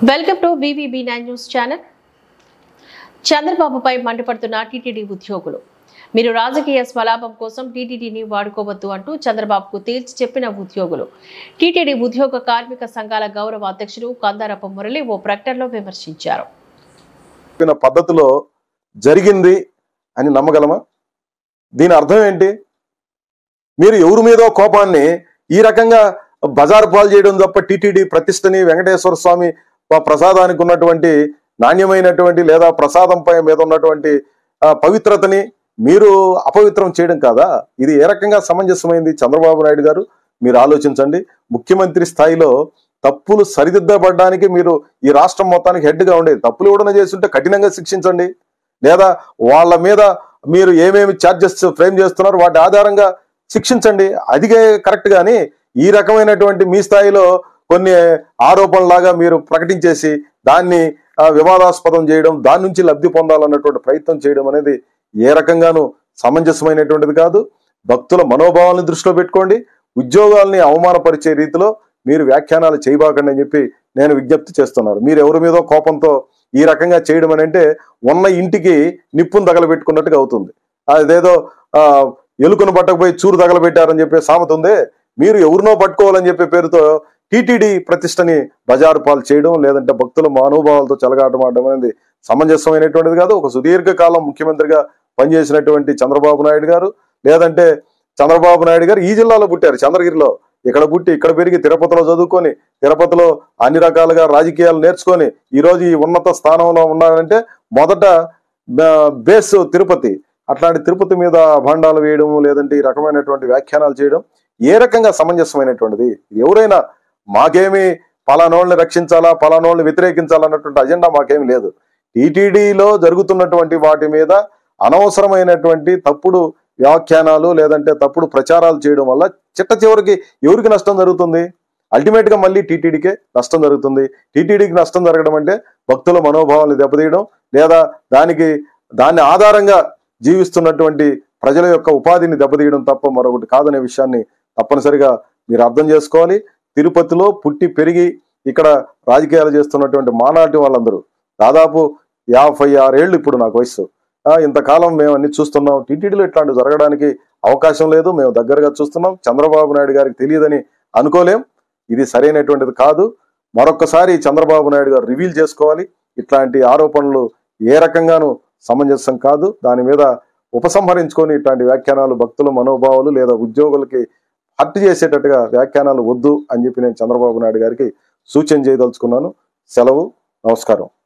Welcome to VVB9 news channel. చంద్రబాబుపై మండిపడుతున్న TTD ఉద్యోగులు. మీరు రాజకీయ స్వలాభం కోసం టీటీడీని వాడుకోవద్దు అంటూ చంద్రబాబుకు తేల్చి చెప్పిన ఉద్యోగులు. టీటీడీ ఉద్యోగ కార్మిక సంఘాల గౌరవ అధ్యక్షుడు కందారపు మురళి ఓ ప్రకటనలో విమర్శించారు. పద్ధతిలో జరిగింది అని నమ్మగలమా? దీని అర్థం ఏంటి? మీరు ఎవరి మీదో కోపాన్ని ఈ రకంగా బజారు పాలు చేయడం తప్ప టీటీడీ ప్రతిష్టని, వెంకటేశ్వర స్వామి ప్రసాదానికి ఉన్నటువంటి నాణ్యమైనటువంటి లేదా ప్రసాదంపై మీద ఉన్నటువంటి పవిత్రతని మీరు అపవిత్రం చేయడం కాదా? ఇది ఏ రకంగా సమంజసమైంది? చంద్రబాబు నాయుడు గారు, మీరు ఆలోచించండి. ముఖ్యమంత్రి స్థాయిలో తప్పులు సరిదిద్దబడ్డానికి మీరు ఈ రాష్ట్రం మొత్తానికి హెడ్గా ఉండేది. తప్పులు ఎవడన్నా చేస్తుంటే కఠినంగా శిక్షించండి, లేదా వాళ్ళ మీద మీరు ఏమేమి ఛార్జెస్ ఫ్రేమ్ చేస్తున్నారో వాటి ఆధారంగా శిక్షించండి. అది కరెక్ట్. కానీ ఈ రకమైనటువంటి మీ స్థాయిలో కొన్ని ఆరోపణలాగా మీరు ప్రకటించేసి దాన్ని వివాదాస్పదం చేయడం, దాని నుంచి లబ్ధి పొందాలన్నటువంటి ప్రయత్నం చేయడం అనేది ఏ రకంగానూ సమంజసమైనటువంటిది కాదు. భక్తుల మనోభావాలను దృష్టిలో పెట్టుకోండి. ఉద్యోగాల్ని అవమానపరిచే రీతిలో మీరు వ్యాఖ్యానాలు చేయబాకండి అని చెప్పి నేను విజ్ఞప్తి చేస్తున్నాను. మీరు ఎవరి మీదో కోపంతో ఈ రకంగా చేయడం అని అంటే ఉన్న ఇంటికి నిప్పును తగలబెట్టుకున్నట్టుగా అవుతుంది. అదేదో ఎలుకను పట్టకపోయి చూరు తగలబెట్టారని చెప్పే సామెత ఉంది. మీరు ఎవరినో పట్టుకోవాలని చెప్పే పేరుతో టీటీడీ ప్రతిష్టని బజారు పాలు చేయడం, లేదంటే భక్తుల మనోభావాలతో చెలగాటమాడడం అనేది సమంజసమైనటువంటిది కాదు. ఒక సుదీర్ఘకాలం ముఖ్యమంత్రిగా పనిచేసినటువంటి చంద్రబాబు నాయుడు గారు, లేదంటే చంద్రబాబు నాయుడు గారు ఈ జిల్లాలో పుట్టారు, చంద్రగిరిలో. ఇక్కడ పుట్టి ఇక్కడ పెరిగి తిరుపతిలో చదువుకొని, తిరుపతిలో అన్ని రకాలుగా రాజకీయాలు నేర్చుకొని ఈరోజు ఈ ఉన్నత స్థానంలో ఉన్నారంటే మొదట బేస్ తిరుపతి. అట్లాంటి తిరుపతి మీద భాండాలు వేయడం, లేదంటే ఈ రకమైనటువంటి వ్యాఖ్యానాలు చేయడం ఏ రకంగా సమంజసమైనటువంటిది? ఎవరైనా మాకేమి పలానోళ్ళని రక్షించాలా, పలానోళ్ళని వ్యతిరేకించాలన్నటువంటి అజెండా మాకేమి లేదు. టీటీడీలో జరుగుతున్నటువంటి వాటి మీద అనవసరమైనటువంటి తప్పుడు వ్యాఖ్యానాలు, లేదంటే తప్పుడు ప్రచారాలు చేయడం వల్ల చిట్ట చివరికి ఎవరికి నష్టం జరుగుతుంది? అల్టిమేట్ గా మళ్ళీ టీటీడీకే నష్టం జరుగుతుంది. టీటీడీకి నష్టం జరగడం అంటే భక్తుల మనోభావాలను దెబ్బతీయడం, లేదా దాన్ని ఆధారంగా జీవిస్తున్నటువంటి ప్రజల యొక్క ఉపాధిని దెబ్బతీయడం తప్ప మరొకటి కాదనే విషయాన్ని తప్పనిసరిగా మీరు అర్థం చేసుకోవాలి. తిరుపతిలో పుట్టి పెరిగి ఇక్కడ రాజకీయాలు చేస్తున్నటువంటి మానాటి వాళ్ళందరూ దాదాపు 56 ఏళ్ళు ఇప్పుడు నాకు వయసు. ఇంతకాలం మేము అన్ని చూస్తున్నాం. టీటీడీలో ఇట్లాంటివి జరగడానికి అవకాశం లేదు. మేము దగ్గరగా చూస్తున్నాం. చంద్రబాబు నాయుడు గారికి తెలియదని అనుకోలేం. ఇది సరైనటువంటిది కాదు. మరొక్కసారి చంద్రబాబు నాయుడు గారు రివీల్ చేసుకోవాలి. ఇట్లాంటి ఆరోపణలు ఏ రకంగానూ సమంజసం కాదు. దాని మీద ఉపసంహరించుకొని ఇట్లాంటి వ్యాఖ్యానాలు భక్తుల మనోభావాలు లేదా ఉద్యోగులకి హర్ట్ చేసేటట్టుగా వ్యాఖ్యానాలు వద్దు అని చెప్పి నేను చంద్రబాబు నాయుడు గారికి సూచన చేయదలుచుకున్నాను. సెలవు. నమస్కారం.